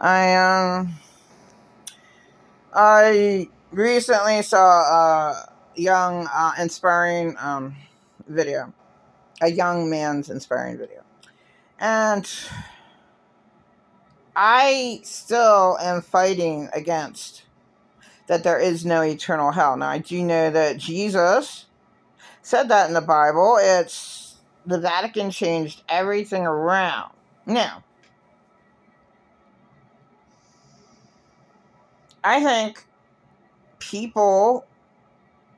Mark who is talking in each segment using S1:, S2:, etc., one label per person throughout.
S1: I I recently saw a young inspiring video, a young man's inspiring video, and I still am fighting against that there is no eternal hell. Now I do know that Jesus said that in the Bible. It's the Vatican changed everything around. Now, I think people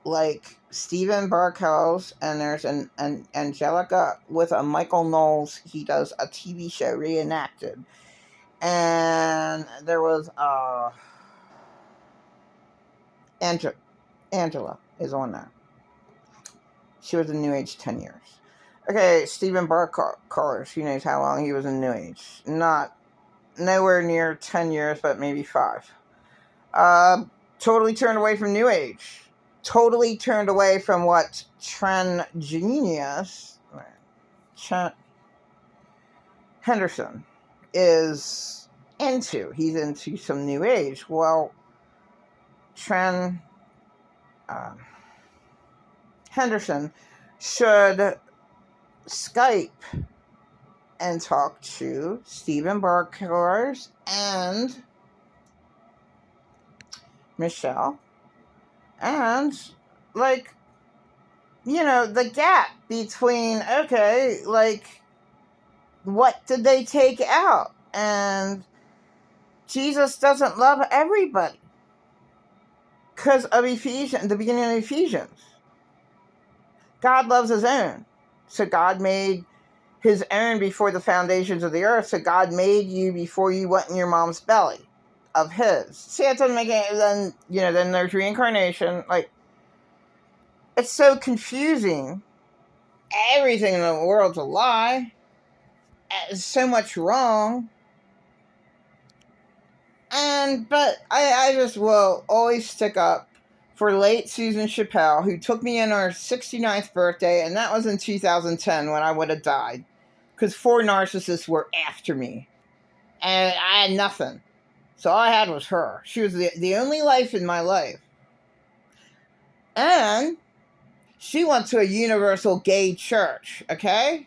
S1: like Stephen Barkels, and there's an Angelica with a Michael Knowles. He does a TV show reenacted, and there was Angela. Angela is on there. She was in New Age 10 years. Okay, Stephen Barkers. Who knows how long he was in New Age? Not nowhere near 10 years, but maybe 5. Uh, totally turned away from New Age. Totally turned away from what Trent Genius Henderson is into. He's into some New Age. Well, Trent Henderson should Skype and talk to Stephen Barkers and Michelle, and like, the gap between, okay, like, what did they take out? And Jesus doesn't love everybody because of Ephesians, the beginning of Ephesians. God loves his own. So God made his own before the foundations of the earth. So God made you before you went in your mom's belly of his. See, that doesn't make any, then there's reincarnation. Like, it's so confusing. Everything in the world's a lie. There's so much wrong. But I just will always stick up for late Susan Schappelle, who took me in her 69th birthday, and that was in 2010 when I would have died. Because 4 narcissists were after me. And I had nothing. So all I had was her. She was the only life in my life. And she went to a universal gay church, okay?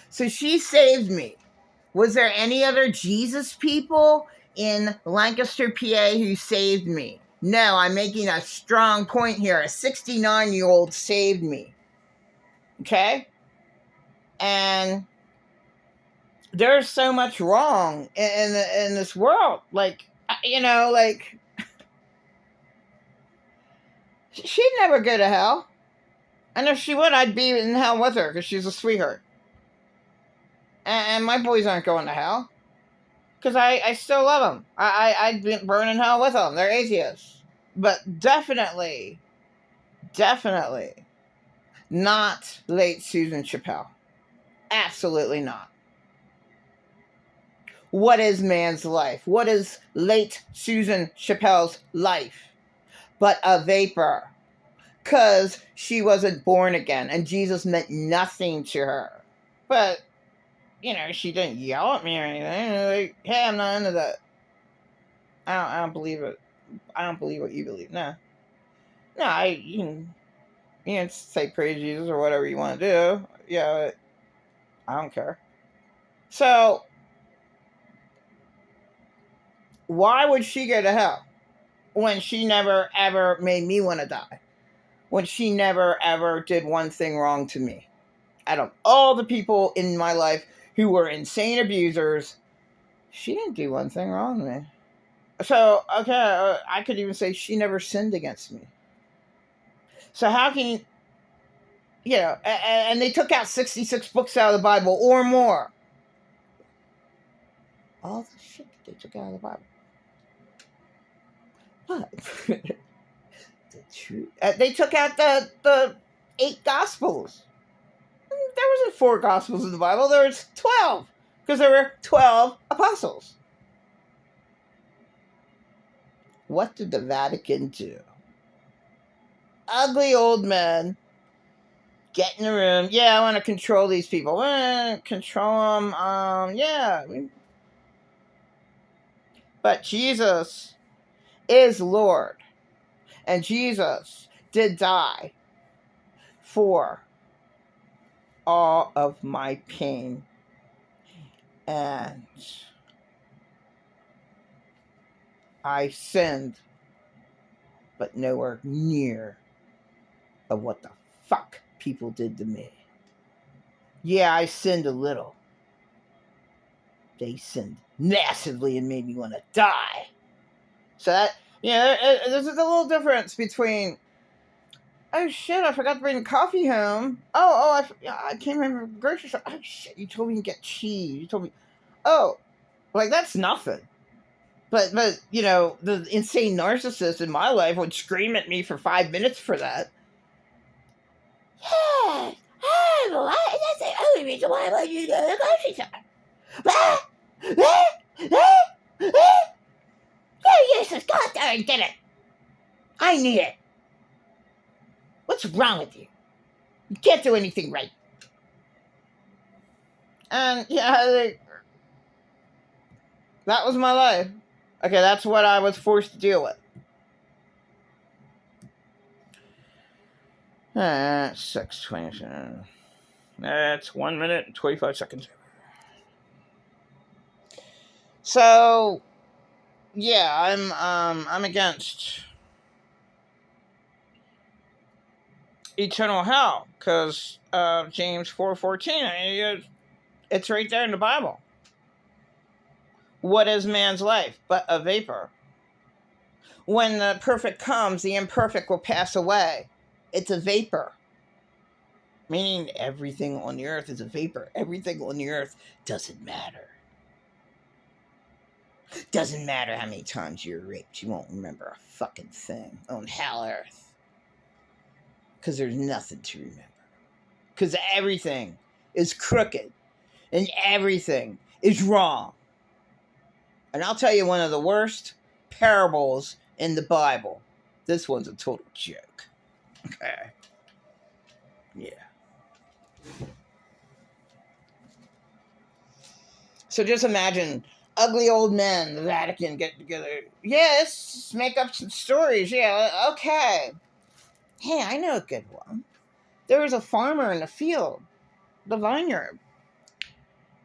S1: So she saved me. Was there any other Jesus people in Lancaster, PA who saved me? No, I'm making a strong point here. A 69-year-old saved me. Okay? And there's so much wrong in this world. Like, she'd never go to hell. And if she would, I'd be in hell with her because she's a sweetheart. And my boys aren't going to hell. Because I still love them. I'd be burn in hell with them. They're atheists. But definitely not late Susan Schappelle. Absolutely not. What is man's life? What is late Susan Chappelle's life? But a vapor. Because she wasn't born again. And Jesus meant nothing to her. But, she didn't yell at me or anything. Like, hey, I'm not into that. I don't believe it. I don't believe what you believe. No. No, you can say praise Jesus or whatever you want to do. Yeah, I don't care. So, why would she go to hell when she never ever made me want to die? When she never ever did one thing wrong to me? Out of all the people in my life who were insane abusers, she didn't do one thing wrong to me. So, okay, I could even say she never sinned against me. So how can and they took out 66 books out of the Bible or more. All the shit that they took out of the Bible. But the truth, they took out the 8 Gospels. There wasn't 4 Gospels in the Bible. There was 12 because there were 12 apostles. What did the Vatican do? Ugly old men get in the room. Yeah, I want to control these people. Control them. Yeah. But Jesus is Lord. And Jesus did die for all of my pain. And I sinned, but nowhere near of what the fuck people did to me. Yeah, I sinned a little. They sinned massively and made me want to die. So that, there's a little difference between, oh shit, I forgot to bring the coffee home. I can't remember the grocery store. Oh shit, you told me to get cheese. You told me, oh, like that's nothing. But the insane narcissist in my life would scream at me for 5 minutes for that. Yes, that's the only reason why I want you to go to the grocery store. You're useless. Go out there and get it. I need it. What's wrong with you? You can't do anything right. And that was my life. Okay, that's what I was forced to deal with. 6:27. That's 1 minute and 25 seconds. So, yeah, I'm against eternal hell because James 4:14. It's right there in the Bible. What is man's life but a vapor? When the perfect comes, the imperfect will pass away. It's a vapor. Meaning everything on the earth is a vapor. Everything on the earth doesn't matter. Doesn't matter how many times you're raped. You won't remember a fucking thing on hell earth. Because there's nothing to remember. Because everything is crooked. And everything is wrong. And I'll tell you one of the worst parables in the Bible. This one's a total joke. Okay. Yeah. So just imagine ugly old men, the Vatican, get together. Yeah, let's make up some stories. Yeah, okay. Hey, I know a good one. There was a farmer in the field, the vineyard.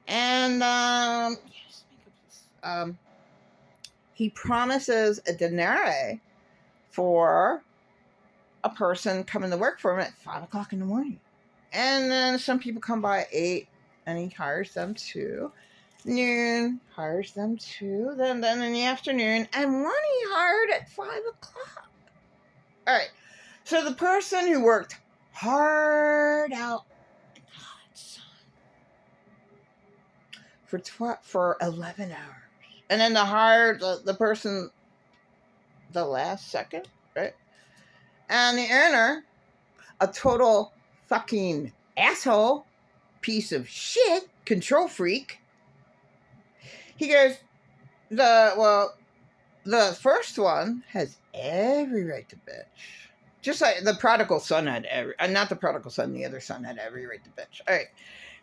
S1: And he promises a denarii for a person coming to work for him at 5 o'clock in the morning. And then some people come by at 8, and he hires them to noon, hires them to, then in the afternoon, and one he hired at 5 o'clock. All right. So the person who worked hard out in the hot sun for 11 hours. And then the person the last second, right? And the owner, a total fucking asshole, piece of shit, control freak. He goes, the first one has every right to bitch. Just like the prodigal son had not the prodigal son, the other son had every right to bitch. All right.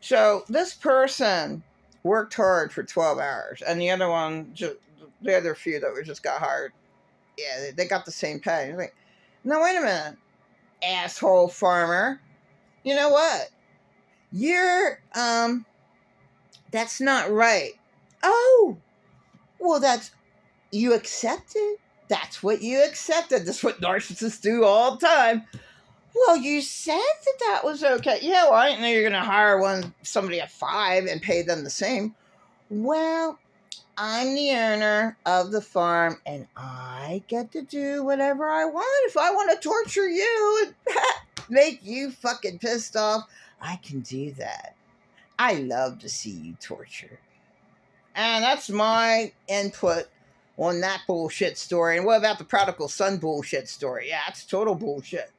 S1: So this person worked hard for 12 hours, and the other one, the other few that just got hired, yeah, they got the same pay. Like, no, wait a minute, asshole farmer. You know what? You're, that's not right. Oh, well, you accepted. That's what you accepted. That's what narcissists do all the time. Well, you said that was okay. Yeah, well, I didn't know you're going to hire somebody at 5 and pay them the same. Well, I'm the owner of the farm, and I get to do whatever I want. If I want to torture you and make you fucking pissed off, I can do that. I love to see you tortured. And that's my input on that bullshit story. And what about the prodigal son bullshit story? Yeah, it's total bullshit.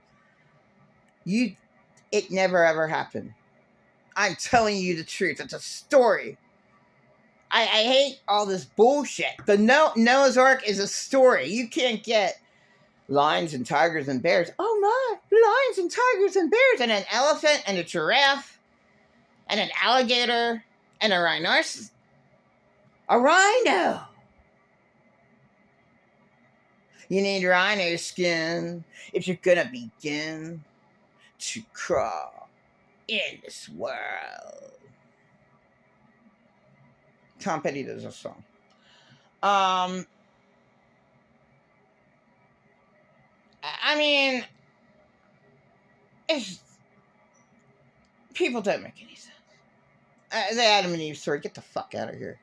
S1: It never ever happened. I'm telling you the truth. It's a story. I hate all this bullshit. The Noah's Ark is a story. You can't get lions and tigers and bears. Oh my, lions and tigers and bears, and an elephant and a giraffe and an alligator and a rhinoceros. A rhino. You need rhino skin if you're gonna begin to crawl in this world. Tom Petty does a song. I mean, it's, people don't make any sense. The Adam and Eve story, get the fuck out of here.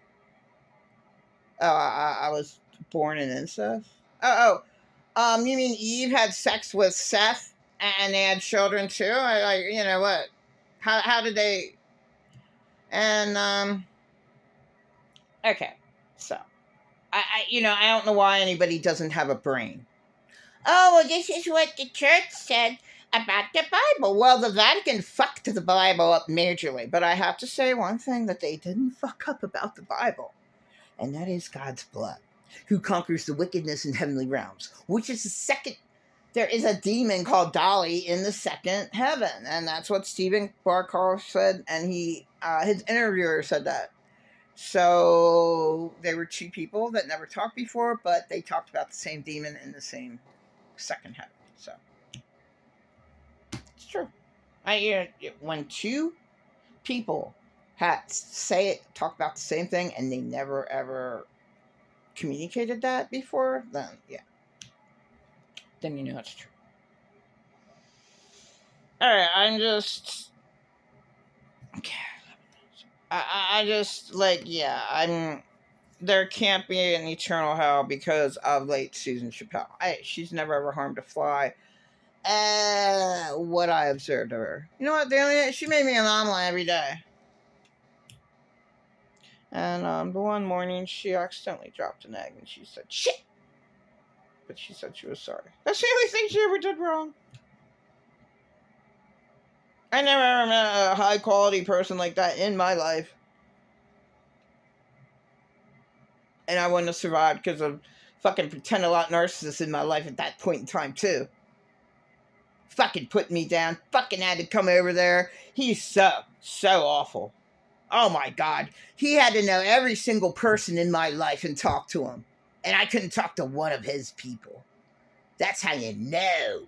S1: Oh, I was born in incest? You mean Eve had sex with Seth and they had children too? You know what? How did they? And okay, so I don't know why anybody doesn't have a brain. Oh, well, this is what the church said about the Bible. Well, the Vatican fucked the Bible up majorly, but I have to say one thing that they didn't fuck up about the Bible, and that is God's blood, who conquers the wickedness in heavenly realms, which is the second. There is a demon called Dolly in the second heaven, and that's what Stephen Barkar said, and his interviewer said that. So they were two people that never talked before, but they talked about the same demon in the same second heaven. So it's true. When two people talk about the same thing, and they never ever communicated that before, then then you know it's true. All right, I'm just. I just there can't be an eternal hell because of late Susan Schappelle. She's never ever harmed a fly. What I observed of her. You know what? She made me an omelet every day. And the one morning she accidentally dropped an egg and she said, "Shit!" But she said she was sorry. That's the only thing she ever did wrong. I never ever met a high quality person like that in my life. And I wouldn't have survived because of fucking pretend a lot narcissists in my life at that point in time, too. Fucking put me down. Fucking had to come over there. He's so awful. Oh my God. He had to know every single person in my life and talk to him. And I couldn't talk to one of his people. That's how you know.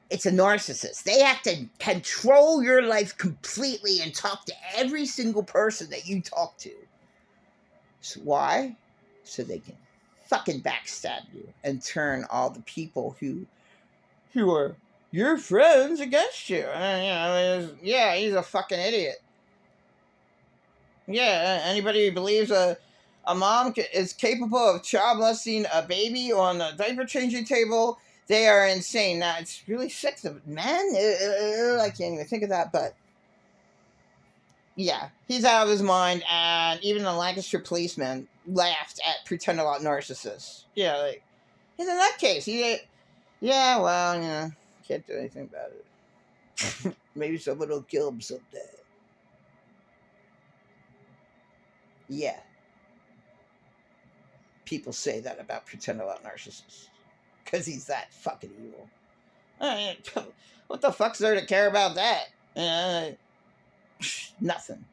S1: It's a narcissist. They have to control your life completely and talk to every single person that you talk to. So why? So they can fucking backstab you and turn all the people who are your friends against you. He's a fucking idiot. Yeah, anybody who believes a mom is capable of child molesting a baby on a diaper changing table, they are insane. Now, it's really sick. Man, I can't even think of that, but yeah, he's out of his mind, and even the Lancaster policeman laughed at pretend a lot narcissists. Yeah, he's a nutcase. Can't do anything about it. Maybe someone will kill him someday. Yeah. People say that about pretend a lot narcissists. Because he's that fucking evil. What the fuck's there to care about that? Nothing.